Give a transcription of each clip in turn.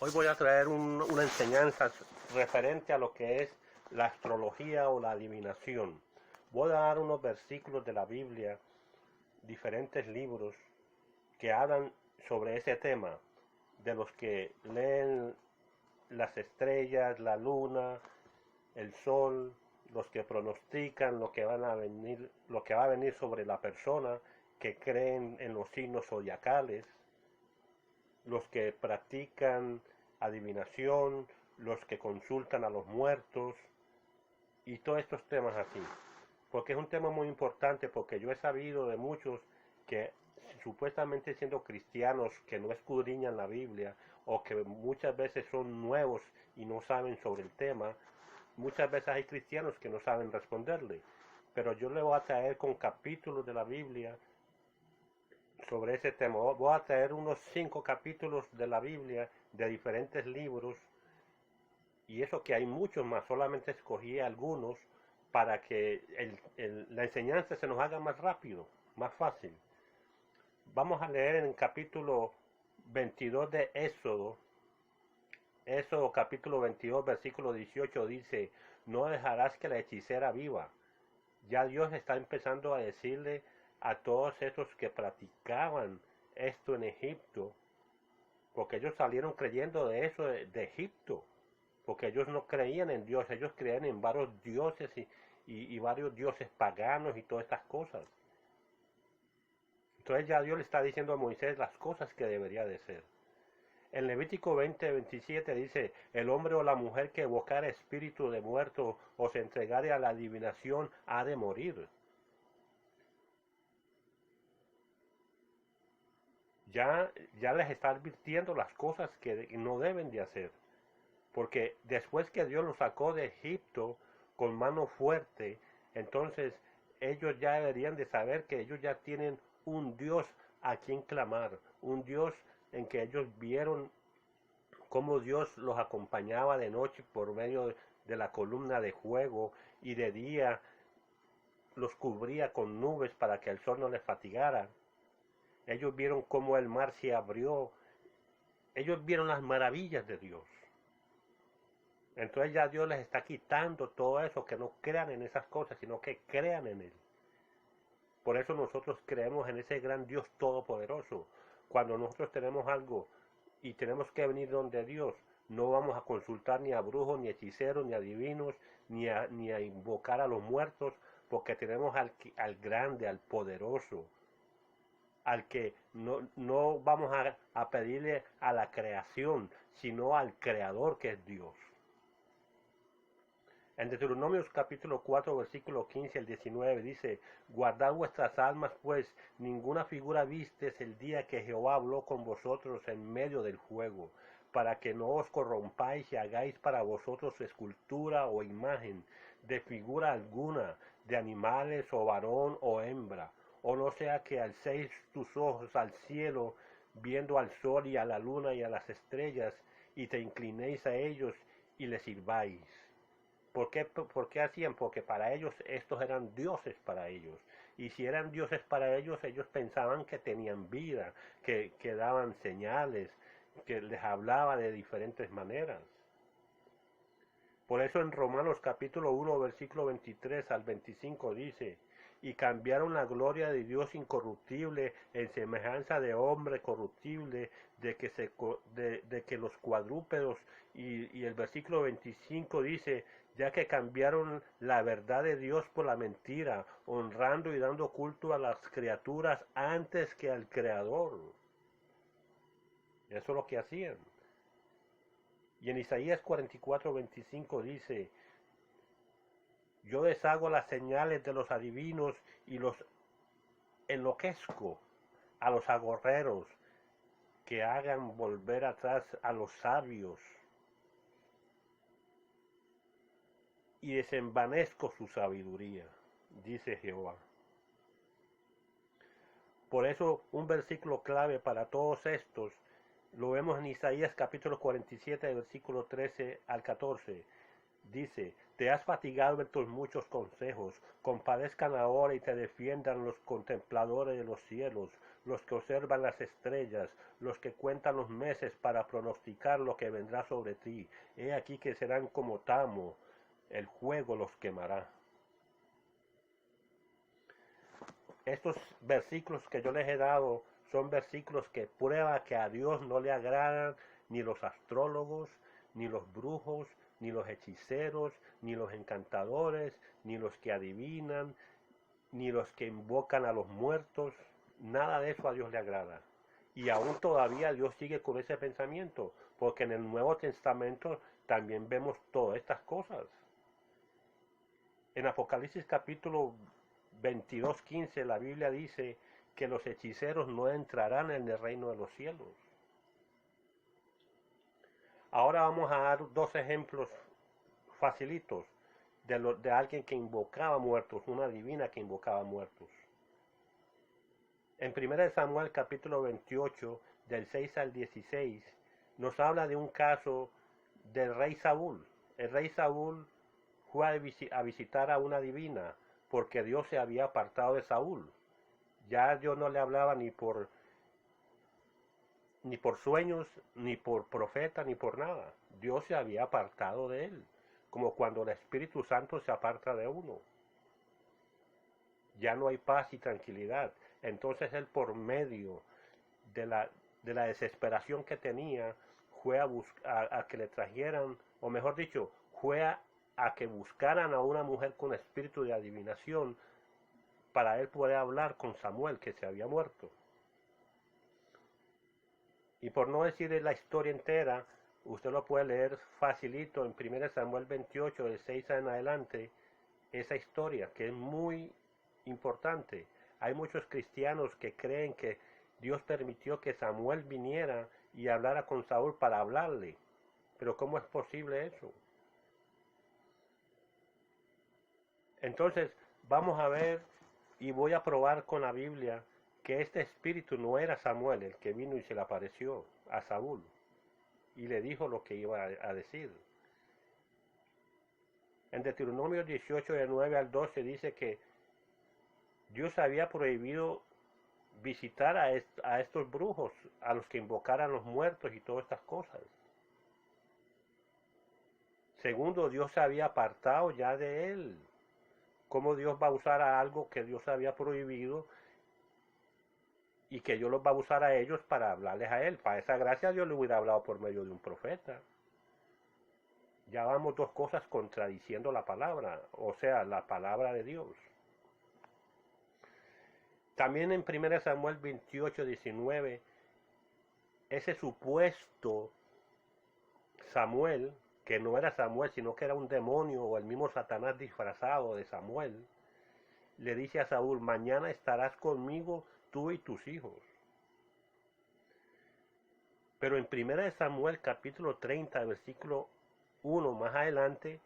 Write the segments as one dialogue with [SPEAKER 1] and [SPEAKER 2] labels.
[SPEAKER 1] Hoy voy a traer una enseñanza referente a lo que es la astrología o la adivinación. Voy a dar unos versículos de la Biblia, diferentes libros que hablan sobre ese tema, de los que leen las estrellas, la luna, el sol, los que pronostican lo que van a venir, lo que va a venir sobre la persona, que creen en los signos zodiacales, los que practican adivinación, los que consultan a los muertos y todos estos temas así. Porque es un tema muy importante, porque yo he sabido de muchos que supuestamente siendo cristianos que no escudriñan la Biblia o que muchas veces son nuevos y no saben sobre el tema. Muchas veces hay cristianos que no saben responderle, pero yo le voy a traer con capítulos de la Biblia sobre ese tema. Voy a traer unos 5 capítulos de la Biblia de diferentes libros, y eso que hay muchos más, solamente escogí algunos para que la enseñanza se nos haga más rápido, más fácil. Vamos a leer en el capítulo 22 de Éxodo. Éxodo capítulo 22 versículo 18 dice: no dejarás que la hechicera viva. Ya Dios está empezando a decirle a todos esos que practicaban esto en Egipto, porque ellos salieron creyendo de eso de Egipto, porque ellos no creían en Dios, ellos creían en varios dioses y varios dioses paganos y todas estas cosas. Entonces ya Dios le está diciendo a Moisés las cosas que debería de ser. En Levítico 20:27 dice: el hombre o la mujer que evocare espíritu de muerto o se entregare a la adivinación ha de morir. Ya les está advirtiendo las cosas que no deben de hacer. Porque después que Dios los sacó de Egipto con mano fuerte, entonces ellos ya deberían de saber que ellos ya tienen un Dios a quien clamar, un Dios en que ellos vieron cómo Dios los acompañaba de noche por medio de la columna de fuego, y de día los cubría con nubes para que el sol no les fatigara. Ellos vieron cómo el mar se abrió. Ellos vieron las maravillas de Dios. Entonces ya Dios les está quitando todo eso, que no crean en esas cosas, sino que crean en Él. Por eso nosotros creemos en ese gran Dios todopoderoso. Cuando nosotros tenemos algo y tenemos que venir donde Dios, no vamos a consultar ni a brujos, ni a hechiceros, ni a divinos, ni a invocar a los muertos, porque tenemos al grande, al poderoso, al que no vamos a pedirle a la creación, sino al creador, que es Dios. En Deuteronomios capítulo 4 versículo 15 al 19 dice: guardad vuestras almas, pues ninguna figura vistes el día que Jehová habló con vosotros en medio del fuego, para que no os corrompáis y hagáis para vosotros escultura o imagen de figura alguna, de animales o varón o hembra, o no sea que alcéis tus ojos al cielo, viendo al sol y a la luna y a las estrellas, y te inclinéis a ellos y les sirváis. ¿Por qué hacían? Porque para ellos estos eran dioses para ellos. Y si eran dioses para ellos, ellos pensaban que tenían vida, que daban señales, que les hablaba de diferentes maneras. Por eso en Romanos capítulo 1 versículo 23 al 25 dice: y cambiaron la gloria de Dios incorruptible en semejanza de hombre corruptible, de que los cuadrúpedos, y el versículo 25 dice: ya que cambiaron la verdad de Dios por la mentira, honrando y dando culto a las criaturas antes que al Creador. Eso es lo que hacían. Y en Isaías 44:25 dice: yo deshago las señales de los adivinos y los enloquezco a los agorreros, que hagan volver atrás a los sabios, y desenvanezco su sabiduría, dice Jehová. Por eso un versículo clave para todos estos lo vemos en Isaías capítulo 47, versículo 13 al 14. Dice: te has fatigado en tus muchos consejos, compadezcan ahora y te defiendan los contempladores de los cielos, los que observan las estrellas, los que cuentan los meses para pronosticar lo que vendrá sobre ti. He aquí que serán como tamo, el fuego los quemará. Estos versículos que yo les he dado son versículos que prueban que a Dios no le agradan ni los astrólogos, ni los brujos, ni los hechiceros, ni los encantadores, ni los que adivinan, ni los que invocan a los muertos. Nada de eso a Dios le agrada. Y aún todavía Dios sigue con ese pensamiento, porque en el Nuevo Testamento también vemos todas estas cosas. En Apocalipsis capítulo 22:15 la Biblia dice que los hechiceros no entrarán en el reino de los cielos. Ahora vamos a dar dos ejemplos facilitos de alguien que invocaba muertos, una divina que invocaba muertos. En 1 Samuel capítulo 28, del 6 al 16, nos habla de un caso del rey Saúl. El rey Saúl fue a visitar a una divina porque Dios se había apartado de Saúl. Ya Dios no le hablaba ni por sueños, ni por profeta, ni por nada. Dios se había apartado de él, como cuando el Espíritu Santo se aparta de uno. Ya no hay paz y tranquilidad. Entonces él, por medio de la desesperación que tenía, fue a que le trajeran, o mejor dicho, fue a que buscaran a una mujer con espíritu de adivinación para él poder hablar con Samuel, que se había muerto. Y por no decir la historia entera, usted lo puede leer facilito en 1 Samuel 28, del 6 en adelante, esa historia que es muy importante. Hay muchos cristianos que creen que Dios permitió que Samuel viniera y hablara con Saúl para hablarle. Pero ¿cómo es posible eso? Entonces, vamos a ver y voy a probar con la Biblia que este espíritu no era Samuel el que vino y se le apareció a Saúl y le dijo lo que iba a decir. En Deuteronomio 18, de 9 al 12 dice que Dios había prohibido visitar a estos brujos, a los que invocaran los muertos y todas estas cosas. Segundo, Dios se había apartado ya de él. ¿Cómo Dios va a usar a algo que Dios había prohibido y que Dios los va a usar a ellos para hablarles a él? Para esa gracia Dios le hubiera hablado por medio de un profeta. Ya vamos dos cosas contradiciendo la palabra, o sea, la palabra de Dios. También en 1 Samuel 28, 19, ese supuesto Samuel, que no era Samuel, sino que era un demonio o el mismo Satanás disfrazado de Samuel, le dice a Saúl: mañana estarás conmigo tú y tus hijos. Pero en 1 Samuel capítulo 30, versículo 1 más adelante,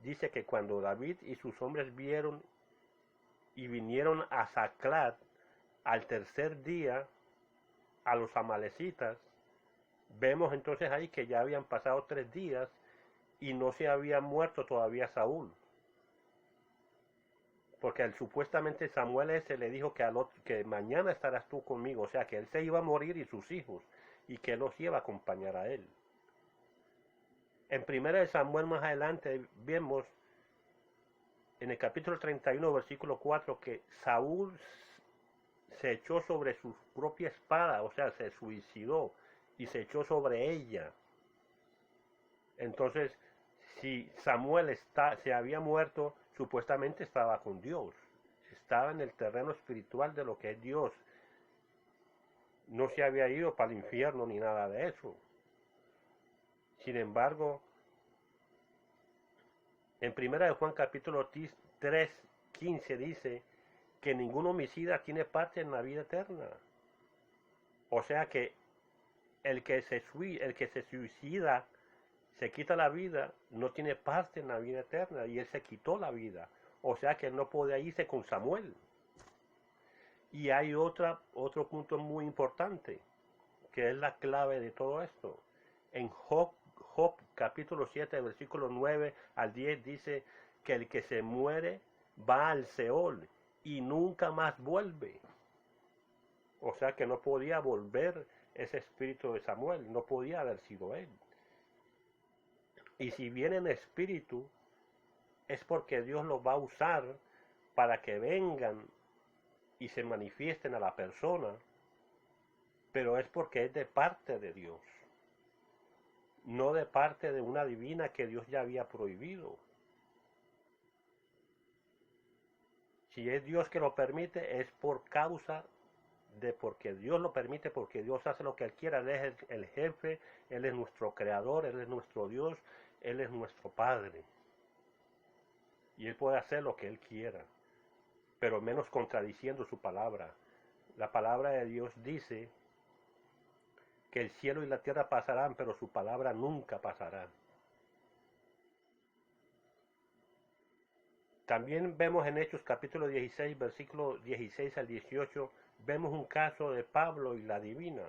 [SPEAKER 1] dice que cuando David y sus hombres vieron y vinieron a Zaclat al tercer día a los amalecitas, vemos entonces ahí que ya habían pasado 3 días y no se había muerto todavía Saúl. Porque supuestamente Samuel ese le dijo que mañana estarás tú conmigo, o sea que él se iba a morir y sus hijos, y que él los iba a acompañar a él. En 1 Samuel más adelante vemos en el capítulo 31, versículo 4, que Saúl se echó sobre su propia espada, o sea, se suicidó y se echó sobre ella. Entonces, si Samuel se había muerto, supuestamente estaba con Dios, estaba en el terreno espiritual de lo que es Dios. No se había ido para el infierno ni nada de eso. Sin embargo, en 1 Juan capítulo 3, 15 dice que ningún homicida tiene parte en la vida eterna. O sea que el que se suicida, se quita la vida, no tiene parte en la vida eterna, y él se quitó la vida. O sea que él no podía irse con Samuel. Y hay otro punto muy importante, que es la clave de todo esto. En Job capítulo 7, versículo 9 al 10 dice que el que se muere va al Seol y nunca más vuelve. O sea que no podía volver ese espíritu de Samuel, no podía haber sido él. Y si viene en espíritu, es porque Dios los va a usar para que vengan y se manifiesten a la persona, pero es porque es de parte de Dios, no de parte de una divina que Dios ya había prohibido. Si es Dios que lo permite, es por causa de porque Dios lo permite, porque Dios hace lo que Él quiera. Él es el jefe, Él es nuestro creador, Él es nuestro Dios, Él es nuestro Padre. Y Él puede hacer lo que Él quiera, pero menos contradiciendo su palabra. La palabra de Dios dice que el cielo y la tierra pasarán, pero su palabra nunca pasará. También vemos en Hechos capítulo 16, versículo 16 al 18, vemos un caso de Pablo y la divina.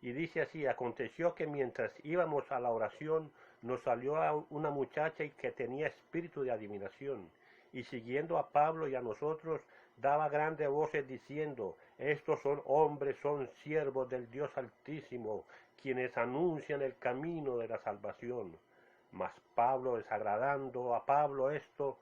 [SPEAKER 1] Y dice así: aconteció que mientras íbamos a la oración, nos salió una muchacha que tenía espíritu de adivinación, y siguiendo a Pablo y a nosotros, daba grandes voces diciendo: estos son hombres, son siervos del Dios Altísimo, quienes anuncian el camino de la salvación. Mas Pablo, desagradando a Pablo esto,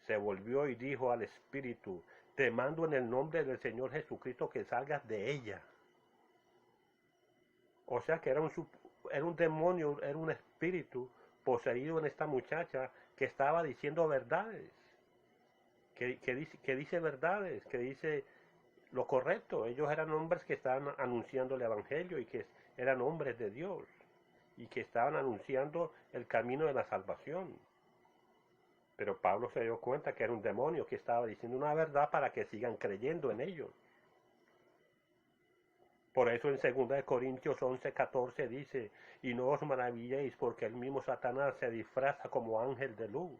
[SPEAKER 1] se volvió y dijo al espíritu: te mando en el nombre del Señor Jesucristo que salgas de ella. O sea que era un demonio, era un espíritu poseído en esta muchacha que estaba diciendo verdades, que dice verdades, que dice lo correcto. Ellos eran hombres que estaban anunciando el evangelio y que eran hombres de Dios y que estaban anunciando el camino de la salvación. Pero Pablo se dio cuenta que era un demonio que estaba diciendo una verdad para que sigan creyendo en ellos. Por eso en 2 Corintios 11:14 dice: y no os maravilléis porque el mismo Satanás se disfraza como ángel de luz.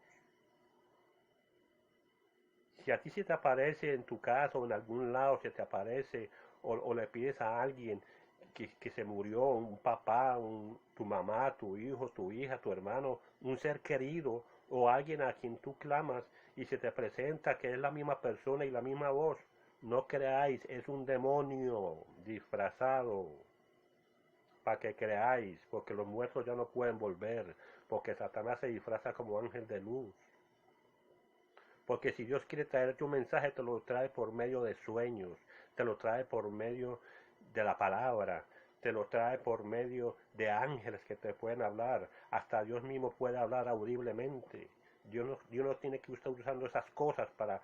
[SPEAKER 1] Si a ti se te aparece en tu casa o en algún lado, se te aparece o le pides a alguien que se murió, un papá, tu mamá, tu hijo, tu hija, tu hermano, un ser querido o alguien a quien tú clamas y se te presenta que es la misma persona y la misma voz, no creáis, es un demonio disfrazado, para que creáis, porque los muertos ya no pueden volver, porque Satanás se disfraza como ángel de luz. Porque si Dios quiere traerte un mensaje, te lo trae por medio de sueños, te lo trae por medio de la palabra, te lo trae por medio de ángeles que te pueden hablar. Hasta Dios mismo puede hablar audiblemente. Dios no tiene que estar usando esas cosas para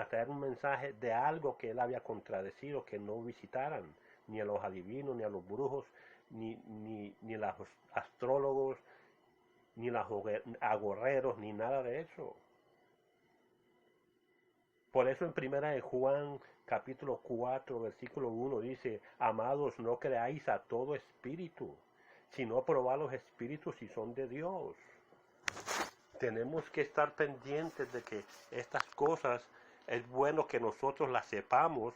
[SPEAKER 1] traer un mensaje de algo que Él había contradecido, que no visitaran ni a los adivinos, ni a los brujos, ni a los astrólogos, ni a los agorreros, ni nada de eso. Por eso en 1 Juan capítulo 4 versículo 1 dice: amados, no creáis a todo espíritu, sino probad los espíritus si son de Dios. Tenemos que estar pendientes de que estas cosas es bueno que nosotros las sepamos,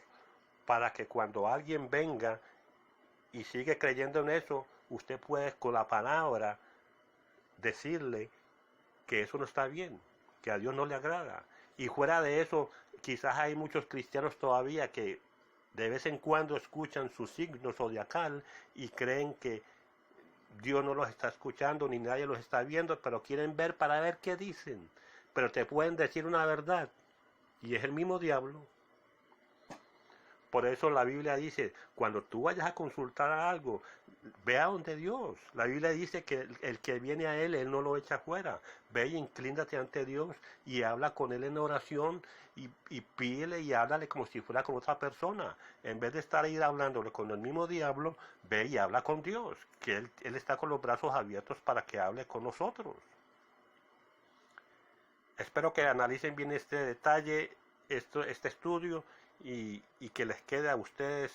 [SPEAKER 1] para que cuando alguien venga y sigue creyendo en eso, usted puede con la palabra decirle que eso no está bien, que a Dios no le agrada. Y fuera de eso, quizás hay muchos cristianos todavía que de vez en cuando escuchan su signo zodiacal y creen que Dios no los está escuchando ni nadie los está viendo, pero quieren ver para ver qué dicen. Pero te pueden decir una verdad y es el mismo diablo. Por eso la Biblia dice: cuando tú vayas a consultar algo, ve a donde Dios. La Biblia dice que el que viene a Él no lo echa fuera. Ve y inclínate ante Dios y habla con Él en oración y pídele y háblale como si fuera con otra persona. En vez de estar ahí hablándole con el mismo diablo, ve y habla con Dios, que Él está con los brazos abiertos para que hable con nosotros. Espero que analicen bien este detalle, este estudio, y que les quede a ustedes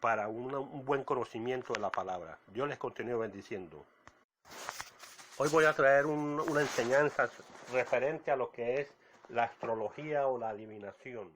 [SPEAKER 1] para un buen conocimiento de la palabra. Dios les continúe bendiciendo. Hoy voy a traer una enseñanza referente a lo que es la astrología o la adivinación.